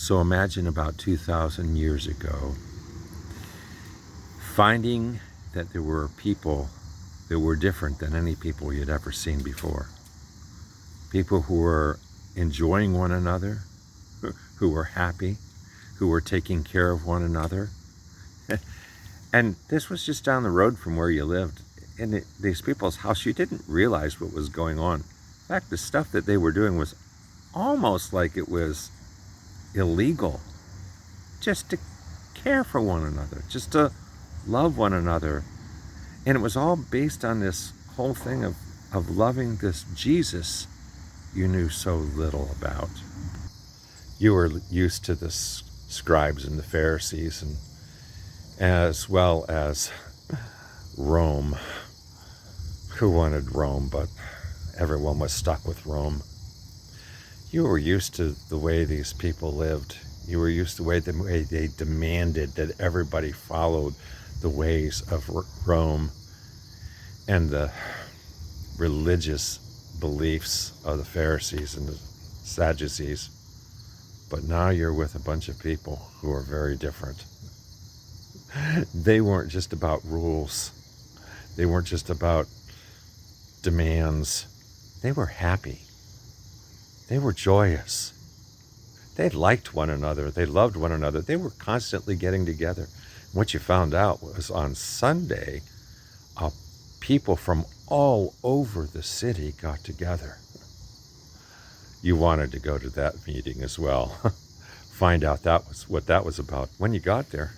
So imagine about 2,000 years ago, finding that there were people that were different than any people you'd ever seen before. People who were enjoying one another, who were happy, who were taking care of one another. And this was just down the road from where you lived. In these people's house, you didn't realize what was going on. In fact, the stuff that they were doing was almost like it was illegal. Just to care for one another, just to love one another. And it was all based on this whole thing of loving this Jesus you knew so little about. You were used to the scribes and the Pharisees, and as well as Rome. Who wanted Rome, but everyone was stuck with Rome. You were used to the way these people lived. You were used to the way they demanded that everybody followed the ways of Rome and the religious beliefs of the Pharisees and the Sadducees. But now you're with a bunch of people who are very different. They weren't just about rules. They weren't just about demands. They were happy. They were joyous. They liked one another. They loved one another. They were constantly getting together. What you found out was on Sunday, people from all over the city got together. You wanted to go to that meeting as well. Find out what that was about. When you got there,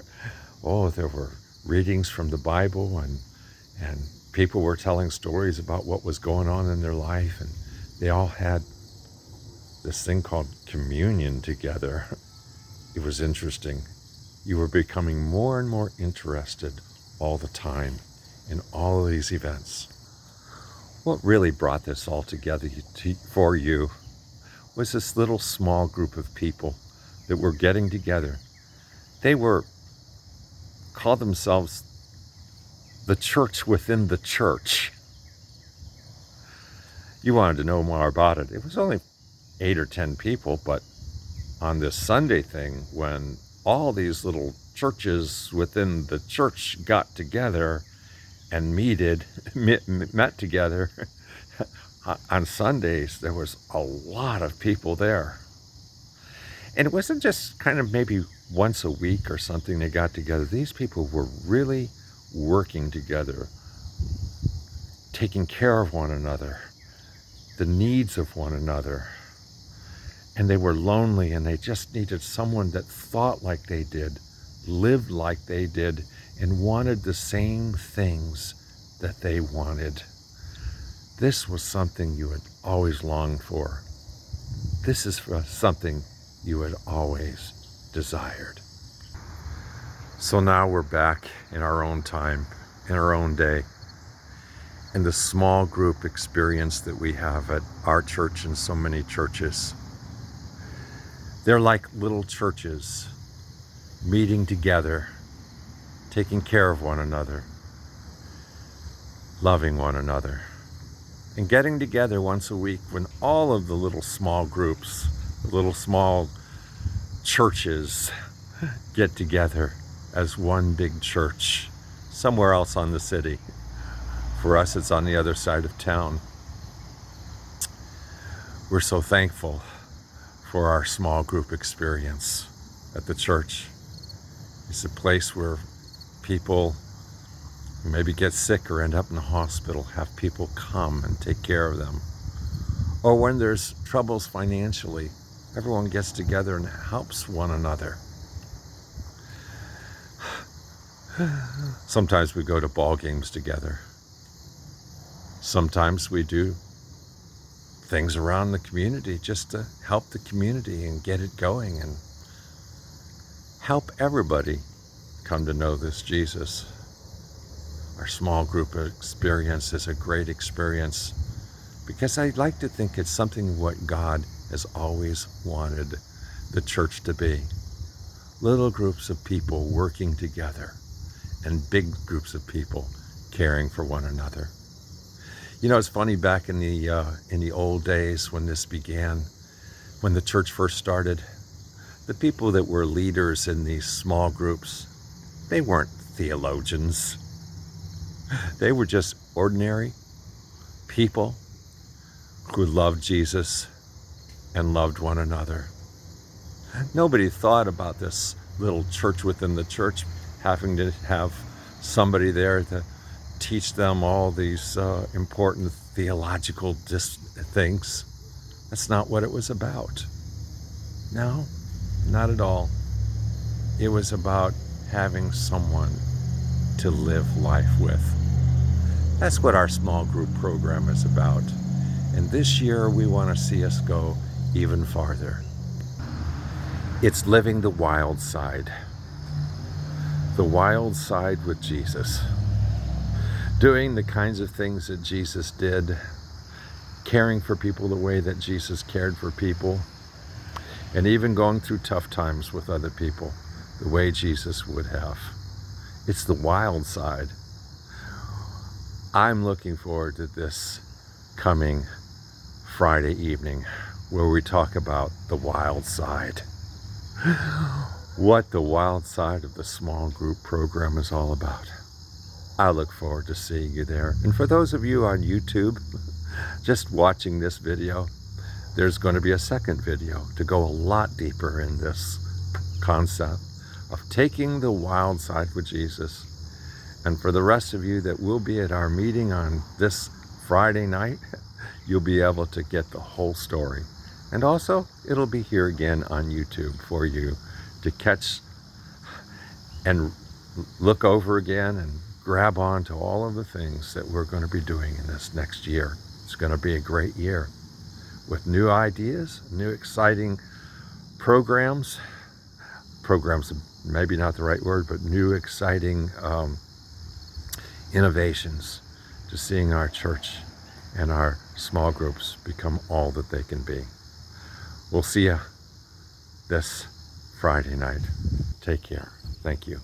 there were readings from the Bible, and people were telling stories about what was going on in their life, and they all had this thing called communion together. It was interesting. You were becoming more and more interested all the time in all of these events. What really brought this all together for you was this little small group of people that were getting together. They called themselves the church within the church. You wanted to know more about it. It was only 8 or 10 people, but on this Sunday thing, when all these little churches within the church got together and met together on Sundays, there was a lot of people there. And it wasn't just kind of maybe once a week or something they got together. These people were really working together, taking care of one another, the needs of one another. And they were lonely, and they just needed someone that thought like they did, lived like they did, and wanted the same things that they wanted. This was something you had always longed for. This is something you had always desired. So now we're back in our own time, in our own day. And the small group experience that we have at our church and so many churches. They're like little churches meeting together, taking care of one another, loving one another, and getting together once a week when all of the little small groups, the little small churches get together as one big church somewhere else on the city. For us, it's on the other side of town. We're so thankful for our small group experience at the church. It's a place where people who maybe get sick or end up in the hospital have people come and take care of them. Or when there's troubles financially, everyone gets together and helps one another. Sometimes we go to ball games together. Sometimes we do things around the community just to help the community and get it going and help everybody come to know this Jesus. Our small group experience is a great experience because I'd like to think it's something what God has always wanted the church to be. Little groups of people working together and big groups of people caring for one another. You know, it's funny, back in the old days when this began, when the church first started, The people that were leaders in these small groups, they weren't theologians. They were just ordinary people who loved Jesus and loved one another. Nobody thought about this little church within the church having to have somebody there to teach them all these important theological things. That's not what it was about. No, not at all. It was about having someone to live life with. That's what our small group program is about. And this year we want to see us go even farther. It's living the wild side. The wild side with Jesus. Doing the kinds of things that Jesus did. Caring for people the way that Jesus cared for people. And even going through tough times with other people the way Jesus would have. It's the wild side. I'm looking forward to this coming Friday evening where we talk about the wild side. What the wild side of the small group program is all about. I look forward to seeing you there. And for those of you on YouTube, just watching this video, there's going to be a second video to go a lot deeper in this concept of taking the wild side with Jesus. And for the rest of you that will be at our meeting on this Friday night, you'll be able to get the whole story. And also, it'll be here again on YouTube for you to catch and look over again and grab on to all of the things that we're going to be doing in this next year. It's going to be a great year with new ideas, new exciting programs. Programs, maybe not the right word, but new exciting innovations to seeing our church and our small groups become all that they can be. We'll see you this Friday night. Take care. Thank you.